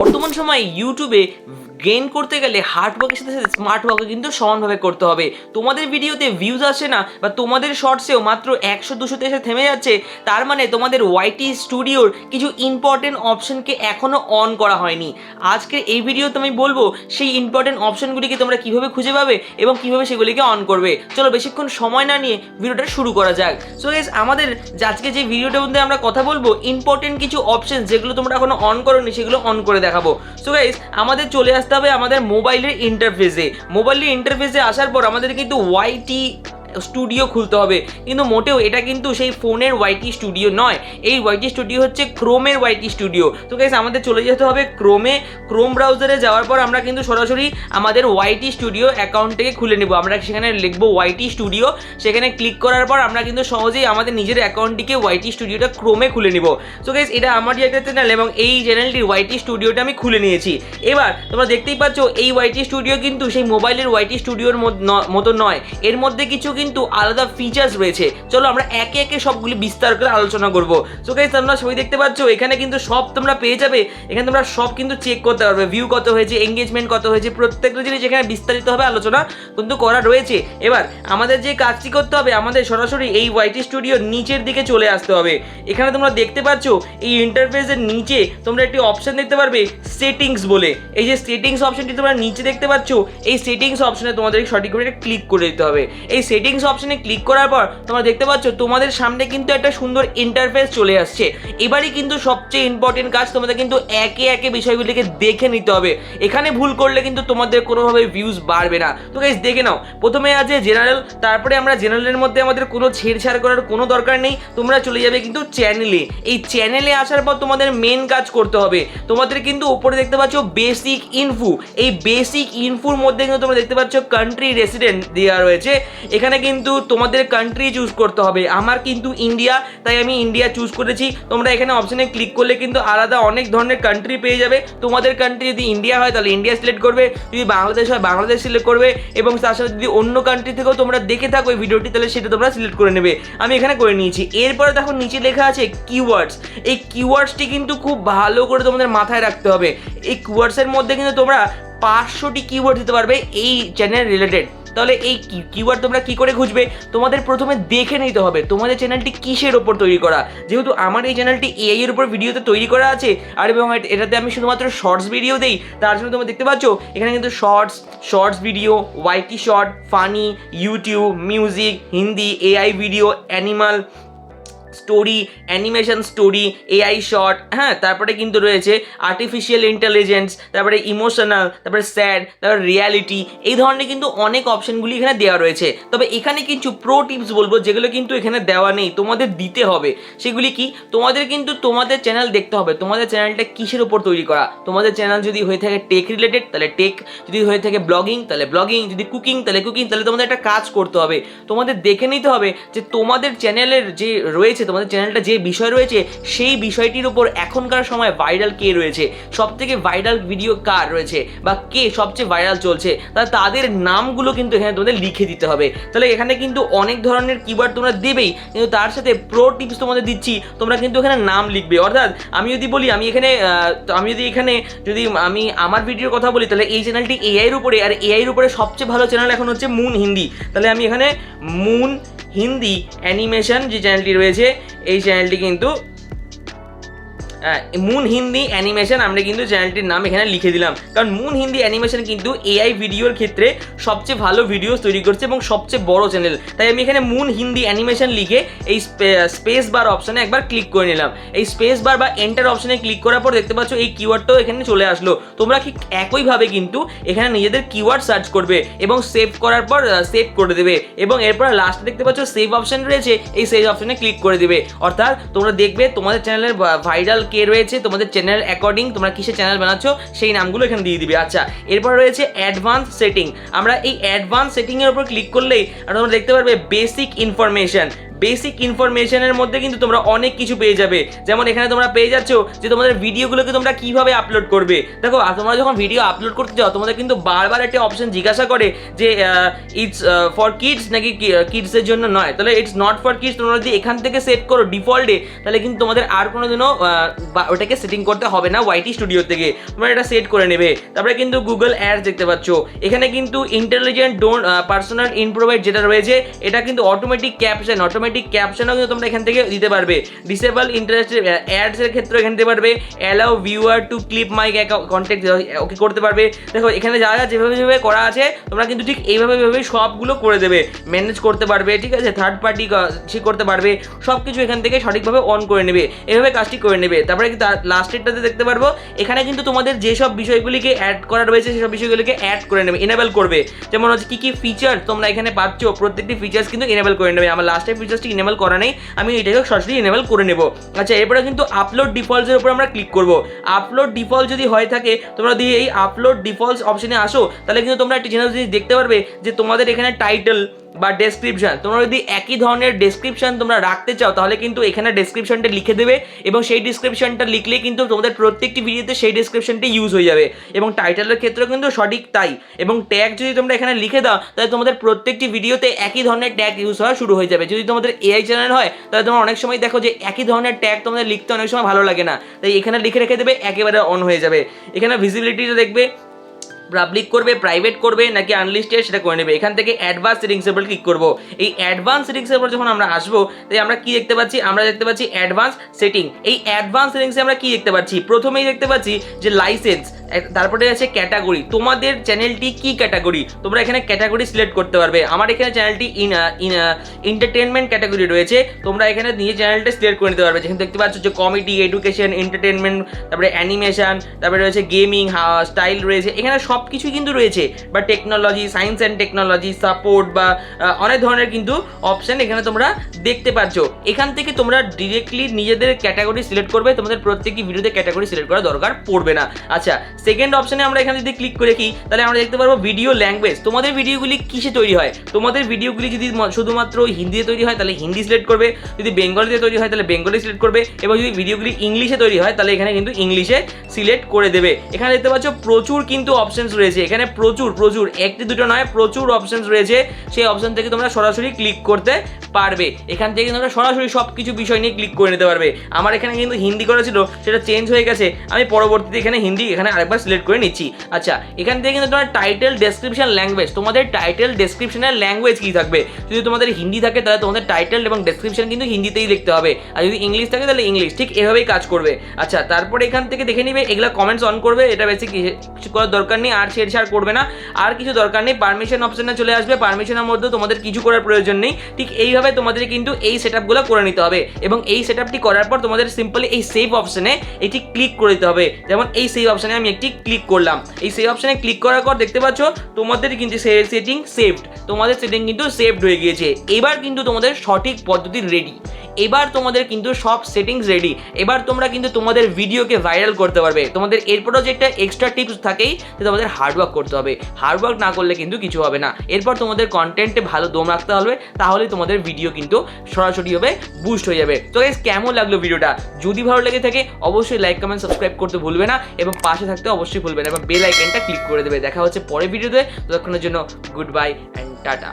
বর্তমান সময়ে ইউটিউবে গেইন করতে গেলে হার্ড ওয়ার্কের সাথে সাথে স্মার্ট ওয়ার্কও কিন্তু সমানভাবে করতে হবে। তোমাদের ভিডিওতে ভিউজ আসে না বা তোমাদের শর্টসেও মাত্র 100-200-তে এসে থেমে যাচ্ছে, তার মানে তোমাদের ওয়াইটি স্টুডিওর কিছু ইম্পর্টেন্ট অপশনকে এখনও অন করা হয়নি। আজকে এই ভিডিওতে আমি বলবো সেই ইম্পর্টেন্ট অপশনগুলিকে তোমরা কীভাবে খুঁজে পাবে এবং কীভাবে সেগুলিকে অন করবে। চলো বেশিক্ষণ সময় না নিয়ে ভিডিওটা শুরু করা যাক। সো গাইস, আমাদের আজকে যে ভিডিওটার মধ্যে আমরা কথা বলবো ইম্পর্টেন্ট কিছু অপশন যেগুলো তোমরা এখনো অন করোনি সেগুলো অন করে দেখাবো। সো গাইস, আমাদের চলে আসতে হবে আমাদের মোবাইলের ইন্টারফেসে আসার পর আমাদের কিন্তু ওয়াইটি স্টুডিও খুলতে হবে, কিন্তু মোটেও এটা কিন্তু সেই ফোনের ওয়াইটি স্টুডিও নয়। এই ওয়াইটি স্টুডিও হচ্ছে ক্রোমের ওয়াইটি স্টুডিও। তো গাইস, আমাদের চলে যেতে হবে ক্রোম ব্রাউজারে। যাওয়ার পর আমরা কিন্তু সরাসরি আমাদের ওয়াইটি স্টুডিও অ্যাকাউন্টটাকে খুলে নেব। আমরা সেখানে লিখবো ওয়াইটি স্টুডিও, সেখানে ক্লিক করার পর আমরা কিন্তু সহজেই আমাদের নিজের অ্যাকাউন্টটিকে ওয়াইটি স্টুডিওটা ক্রোমে খুলে নিব। সো গাইস, এটা আমারই একটা চ্যানেল এবং এই চ্যানেলটির ওয়াইটি স্টুডিওটা আমি খুলে নিয়েছি। এবার তোমরা দেখতেই পাচ্ছ এই ওয়াইটি স্টুডিও কিন্তু সেই মোবাইলের ওয়াইটি স্টুডিওর মতো নয়, এর মধ্যে কিছু কিন্তু আলাদা ফিচার্স রয়েছে। চলো আমরা একে একে সবগুলি বিস্তার করে আলোচনা করব। সো গাইস, তোমরা সবাই দেখতে পাচ্ছ এখানে কিন্তু সব তোমরা পেয়ে যাবে। এখানে তোমরা সব কিন্তু চেক করতে পারবে, ভিউ কত হয়েছে, এঙ্গেজমেন্ট কত হয়েছে, প্রত্যেকটা জিনিস এখানে বিস্তারিতভাবে আলোচনা কিন্তু করা রয়েছে। এবার আমাদের যে কাজটি করতে হবে, আমাদের সরাসরি এই ওয়াইটি স্টুডিওর নিচের দিকে চলে আসতে হবে। এখানে তোমরা দেখতে পাচ্ছ এই ইন্টারফেসের নিচে তোমরা একটি অপশন দেখতে পারবে সেটিংস বলে। এই যে সেটিংস অপশনটি তোমরা নিচে দেখতে পাচ্ছ, এই সেটিংস অপশনে তোমাদের সঠিক করে ক্লিক করে দিতে হবে। এই সেটিংস অপশনে ক্লিক করার পর তোমরা দেখতে পাচ্ছ তোমাদের সামনে কিন্তু একটা সুন্দর ইন্টারফেস চলে আসছে। এবারই কিন্তু সবচেয়ে ইম্পর্টেন্ট কাজ, তোমাদের কিন্তু একে একে বিষয়গুলিকে দেখে নিতে হবে। এখানে ভুল করলে কিন্তু তোমাদের কোনোভাবে ভিউজ বাড়বে না। তো গাইস, দেখে নাও, প্রথমে আছে জেনারেল, তারপরে আমরা জেনারেলের মধ্যে আমাদের কোনো ছেড়ছাড় করার কোনো দরকার নেই। তোমরা চলে যাবে কিন্তু চ্যানেলে। এই চ্যানেলে আসার পর তোমাদের মেন কাজ করতে হবে। তোমাদের কিন্তু উপরে দেখতে পাচ্ছ বেসিক ইনফো, এই বেসিক ইনফোর মধ্যে কিন্তু তোমরা দেখতে পাচ্ছ কান্ট্রি রেসিডেন্ট দেওয়া রয়েছে। এখানে কিন্তু তোমাদের কান্ট্রি চুজ করতে হবে। আমার কিন্তু ইন্ডিয়া, তাই আমি ইন্ডিয়া চুজ করেছি। তোমরা এখানে অপশনে ক্লিক করলে কিন্তু আলাদা অনেক ধরনের কান্ট্রি পেয়ে যাবে। তোমাদের কান্ট্রি যদি ইন্ডিয়া হয় তাহলে ইন্ডিয়া সিলেক্ট করবে, যদি বাংলাদেশ হয় বাংলাদেশ সিলেক্ট করবে, এবং তার সাথে যদি অন্য কান্ট্রি থেকেও তোমরা দেখে থাকো এই ভিডিওটি তাহলে সেটা তোমরা সিলেক্ট করে নেবে। আমি এখানে করে নিয়েছি। এরপরে দেখো নিচে লেখা আছে কিওয়ার্ডস। এই কিওয়ার্ডসটি কিন্তু খুব ভালো করে তোমাদের মাথায় রাখতে হবে। এই কিওয়ার্ডসের মধ্যে কিন্তু তোমরা 500টি কিওয়ার্ড দিতে পারবে এই চ্যানেল রিলেটেড। তাহলে এই কিওয়ার্ড তোমরা কি করে খুঁজবে, তোমাদের প্রথমে দেখে নিতে হবে তোমাদের চ্যানেলটি কিসের ওপর তৈরি করা। যেহেতু আমার এই চ্যানেলটি এআই এর উপর ভিডিওতে তৈরি করা আছে, আর এবং এটাতে আমি শুধুমাত্র শর্টস ভিডিও দেই, তার জন্য তোমরা দেখতে পাচ্ছ এখানে কিন্তু shorts video, YT short, funny, YouTube, music, Hindi, AI video, animal story, animation story, AI short, হ্যাঁ, তারপরে কিন্তু রয়েছে আর্টিফিশিয়াল ইন্টেলিজেন্স, তারপরে ইমোশনাল, তারপরে স্যাড, তারপরে রিয়ালিটি, এই ধরনের কিন্তু অনেক অপশনগুলি এখানে দেওয়া রয়েছে। তবে এখানে কিছু প্রো টিপস বলবো যেগুলো কিন্তু এখানে দেওয়া নেই, তোমাদের দিতে হবে। সেগুলি কি, তোমাদের কিন্তু তোমাদের চ্যানেল দেখতে হবে তোমাদের চ্যানেলটা কিসের ওপর তৈরি করা। তোমাদের চ্যানেল যদি হয়ে থাকে টেক রিলেটেড তাহলে টেক, যদি হয়ে থাকে ব্লগিং তাহলে ব্লগিং, যদি কুকিং তাহলে কুকিং। তাহলে তোমাদের একটা কাজ করতে হবে, তোমাদের দেখে নিতে হবে যে তোমাদের চ্যানেলের যে রয়েছে, তোমাদের চ্যানেলটা যে বিষয় রয়েছে সেই বিষয়টির উপর এখনকার সময় ভাইরাল কে রয়েছে, সব থেকে ভাইরাল ভিডিও কার রয়েছে বা কে সবচেয়ে ভাইরাল চলছে, তাহলে তাদের নামগুলো কিন্তু এখানে তোমাদের লিখে দিতে হবে। তাহলে এখানে কিন্তু অনেক ধরনের কিওয়ার্ড তোমরা দেবেই, কিন্তু তার সাথে প্রো টিপস তোমাদের দিচ্ছি, তোমরা কিন্তু এখানে নাম লিখবে। অর্থাৎ আমি যদি বলি যদি আমি আমার ভিডিওর কথা বলি, তাহলে এই চ্যানেলটি এআইয়ের উপরে, আর এআইয়ের উপরে সবচেয়ে ভালো চ্যানেল এখন হচ্ছে মুন হিন্দি। তাহলে আমি এখানে মুন হিন্দি অ্যানিমেশন যে চ্যানেলটি রয়েছে, এই চ্যানেলটি কিন্তু মুন হিন্দি অ্যানিমেশন, আমরা কিন্তু চ্যানেলটির নাম এখানে লিখে দিলাম। কারণ মুন হিন্দি অ্যানিমেশন কিন্তু এআই ভিডিওর ক্ষেত্রে সবচেয়ে ভালো ভিডিও তৈরি করছে এবং সবচেয়ে বড় চ্যানেল। তাই আমি এখানে মুন হিন্দি অ্যানিমেশন লিখে এই স্পেস বার অপশানে একবার ক্লিক করে নিলাম। এই স্পেস বার বা এন্টার অপশানে ক্লিক করার পর দেখতে পাচ্ছ এই কিওয়ার্ডটাও এখানে চলে আসলো। তোমরা ঠিক একইভাবে কিন্তু এখানে নিজেদের কিওয়ার্ড সার্চ করবে এবং সেভ করার পর সেভ করে দেবে, এবং এরপর লাস্টে দেখতে পাচ্ছ সেভ অপশান রয়েছে, এই সেভ অপশানে ক্লিক করে দেবে। অর্থাৎ তোমরা দেখবে তোমাদের চ্যানেলের ভাইরাল কে রয়েছে, তোমাদের চ্যানেল অ্যাকর্ডিং তোমরা কিসের চ্যানেল বানাচ্ছ সেই নামগুলো এখানে দিয়ে দিবে। আচ্ছা, এরপর রয়েছে অ্যাডভান্স সেটিং। আমরা এই অ্যাডভান্স সেটিংয়ের উপর ক্লিক করলেই তোমরা দেখতে পারবে বেসিক ইনফরমেশন। বেসিক ইনফরমেশনের মধ্যে কিন্তু তোমরা অনেক কিছু পেয়ে যাবে। যেমন এখানে তোমরা পেয়ে যাচ্ছ যে তোমাদের ভিডিওগুলোকে তোমরা কিভাবে আপলোড করবে। দেখো তোমরা যখন ভিডিও আপলোড করতে যাও তোমাদের কিন্তু বারবার একটা অপশন জিজ্ঞাসা করে যে ইটস ফর কিডস নাকি কিডসের জন্য নয়, তাহলে ইটস নট ফর কিডস তোমরা যদি এখান থেকে সেট করো ডিফল্টে, তাহলে কিন্তু তোমাদের আর কোনোদিনও ওটাকে সেটিং করতে হবে না ওয়াইটি স্টুডিও থেকে, তোমরা এটা সেট করে নেবে। তারপরে কিন্তু গুগল অ্যাডস দেখতে পাচ্ছ, এখানে কিন্তু ইন্টেলিজেন্ট ডোন্ট পার্সোনাল ইমপ্রোভাইড যেটা রয়েছে এটা কিন্তু অটোমেটিক ক্যাপশনও কিন্তু তোমরা এখান থেকে দিতে পারবে। ডিসেবল ইন্টারেস্টেড অ্যাডসের ক্ষেত্রে এখানে দিতে পারবে। Allow viewer to clip my content okay করতে পারবে। দেখো এখানে যা যা যেভাবে করা আছে তোমরা কিন্তু ঠিক এইভাবে সবগুলো করে দেবে, ম্যানেজ করতে পারবে, ঠিক আছে, থার্ড পার্টি ঠিক করতে পারবে, সব কিছু এখান থেকে সঠিকভাবে অন করে নেবে, এভাবে কাজটি করে নেবে। তারপরে কিন্তু লাস্টেরটাতে দেখতে পারবো এখানে কিন্তু তোমাদের যেসব বিষয়গুলিকে অ্যাড করা রয়েছে সেসব বিষয়গুলিকে অ্যাড করে নেবে, এনেবল করবে। যেমন হচ্ছে কি ফিচার তোমরা এখানে পাচ্ছ, প্রত্যেকটি ফিচার্স কিন্তু এনেবল করে নেবে। আমার লাস্টের ফিচার্সটি এনেবল করা নেই, আমি এটাকে সরাসরি এনেবল করে নেব। আচ্ছা, এরপরে কিন্তু আপলোড ডিফল্টসের উপর আমরা ক্লিক করব। আপলোড ডিফল্ট যদি হয়ে থাকে তোমরা যদি এই আপলোড ডিফল্টস অপশনে আসো তাহলে কিন্তু তোমরা একটা জিনিস দেখতে পারবে যে তোমাদের এখানে টাইটেল বা ডেসক্রিপশন, তোমরা যদি একই ধরনের ডেসক্রিপশন তোমরা রাখতে চাও তাহলে কিন্তু এখানে ডেসক্রিপশনটা লিখে দেবে এবং সেই ডেসক্রিপশনটা লিখলে কিন্তু তোমাদের প্রত্যেকটি ভিডিওতে সেই ডেসক্রিপশনটা ইউজ হয়ে যাবে। এবং টাইটেলের ক্ষেত্রে কিন্তু সঠিক তাই। এবং ট্যাগ যদি তোমরা এখানে লিখে দাও তাহলে তোমাদের প্রত্যেকটি ভিডিওতে একই ধরনের ট্যাগ ইউজ হওয়া শুরু হয়ে যাবে। যদি তোমাদের এআই চ্যানেল হয় তাহলে তোমরা অনেক সময় দেখো যে একই ধরনের ট্যাগ তোমাদের লিখতে অনেক সময় ভালো লাগে না, তাই এখানে লিখে রেখে দেবে, একেবারে অন হয়ে যাবে। এখানে ভিজিবিলিটিটা দেখবে পাবলিক করবে, প্রাইভেট করবে নাকি আনলিস্টেড সেটা করে নেবে। এখান থেকে অ্যাডভান্স সেটিংসের উপর ক্লিক করবো। এই অ্যাডভান্স সেটিংসের উপর যখন আমরা আসবো তাই আমরা কি দেখতে পাচ্ছি, আমরা দেখতে পাচ্ছি অ্যাডভান্স সেটিং। এই অ্যাডভান্স সেটিংসে আমরা কি দেখতে পাচ্ছি, প্রথমেই দেখতে পাচ্ছি যে লাইসেন্স, তারপরে আছে ক্যাটাগরি, তোমাদের চ্যানেলটি কি ক্যাটাগরি তোমরা এখানে ক্যাটাগরি সিলেক্ট করতে পারবে। আমার এখানে চ্যানেলটি এন্টারটেনমেন্ট ক্যাটাগরি রয়েছে, তোমরা এখানে নিজের চ্যানেলটা সিলেক্ট করে নিতে পারবে। যেখানে দেখতে পাচ্ছ যে কমেডি, এডুকেশন, এন্টারটেনমেন্ট, তারপরে অ্যানিমেশন, তারপরে রয়েছে গেমিং, স্টাইল রয়েছে, এখানে সব কিছুই কিন্তু রয়েছে, বা technology, science and technology, support বা অনেক ধরনের কিন্তু অপশন এখানে তোমরা দেখতে পাচ্ছ। এখান থেকে তোমরা ডিরেক্টলি নিজেদের ক্যাটাগরি সিলেক্ট করবে, তোমাদের প্রত্যেকটি ভিডিওতে ক্যাটাগরি সিলেক্ট করা দরকার পড়বে না। আচ্ছা, সেকেন্ড অপশনে আমরা এখানে যদি ক্লিক করে কি তাহলে আমরা দেখতে পারবো ভিডিও ল্যাঙ্গুয়েজ, তোমাদের ভিডিওগুলি কিসে তৈরি হয়। তোমাদের ভিডিওগুলি যদি শুধুমাত্র হিন্দিতে তৈরি হয় তাহলে হিন্দি সিলেক্ট করবে, যদি বেঙ্গলিতে তৈরি হয় তাহলে বেঙ্গলি সিলেক্ট করবে, এবং যদি ভিডিওগুলি ইংলিশে তৈরি হয় তাহলে এখানে কিন্তু ইংলিশে সিলেক্ট করে দেবে। এখানে দেখতে পাচ্ছ প্রচুর কিন্তু অপশনস রয়েছে, এখানে প্রচুর একটি দুটো নয় প্রচুর অপশনস রয়েছে। সেই অপশন থেকে তোমরা সরাসরি ক্লিক করতে পারবে, এখান থেকে তোমরা সরাসরি সব কিছু বিষয় নিয়ে ক্লিক করে নিতে পারবে। আমার এখানে কিন্তু হিন্দি করা ছিল, সেটা চেঞ্জ হয়ে গেছে, আমি পরবর্তীতে এখানে হিন্দি এখানে আরেকবার সিলেক্ট করে নিচ্ছি। আচ্ছা, এখান থেকে কিন্তু তোমার টাইটেল ডেসক্রিপশন ল্যাঙ্গুয়েজ, তোমাদের টাইটেল ডেসক্রিপশনের ল্যাঙ্গুয়েজ কি থাকবে। যদি তোমাদের হিন্দি থাকে তাহলে তোমাদের টাইটেল এবং ডেসক্রিপশন কিন্তু হিন্দিতেই লিখতে হবে, আর যদি ইংলিশ থাকে তাহলে ইংলিশ, ঠিক এভাবেই কাজ করবে। আচ্ছা, তারপরে এখান থেকে দেখে নিবে এগুলা কমেন্টস অন করবে, এটা বেশি কিছু করার দরকার নেই, আর ছেড়ছাড় করবে না, আর কিছু দরকার নেই। পারমিশন অপশনে চলে আসবে, পারমিশনের মধ্যে তোমাদের কিছু করার প্রয়োজন নেই। ঠিক এইভাবে তোমাদের কিন্তু এই সেটআপগুলো করে নিতে হবে, এবং এই সেটআপটি করার পর তোমাদের সিম্পলি এই সেভ অপশনে এটি ক্লিক করে দিতে হবে। যেমন এই সেভ অপশনে আমি একটি ক্লিক করলাম, এই সেভ অপশনে ক্লিক করার পর দেখতে পাচ্ছ তোমাদের কিন্তু সেটিং সেভড, তোমাদের সেটিং কিন্তু সেভড হয়ে গিয়েছে। এবার কিন্তু তোমাদের সঠিক পদ্ধতি রেডি, এবার তোমাদের কিন্তু সব সেটিংস রেডি, এবার তোমরা কিন্তু তোমাদের ভিডিওকে ভাইরাল করতে পারবে। তোমাদের এরপরও যে একটা এক্সট্রা টিপস থাকেই যে তোমাদের হার্ডওয়ার্ক করতে হবে, হার্ডওয়ার্ক না করলে কিন্তু কিছু হবে না। এরপর তোমাদের কন্টেন্টে ভালো দম রাখতে হবে, তাহলে তোমাদের ভিডিও কিন্তু সরাসরি হবে বুস্ট হয়ে যাবে। তো গাইস, কেমন লাগলো ভিডিওটা? যদি ভালো লেগে থাকে অবশ্যই লাইক, কমেন্ট, সাবস্ক্রাইব করতে ভুলবে না, এবং পাশে থাকতে অবশ্যই ভুলবে না, এবং বেল আইকনটা ক্লিক করে দেবে। দেখা হচ্ছে পরের ভিডিওতে, ততক্ষণের জন্য গুড বাই অ্যান্ড টাটা।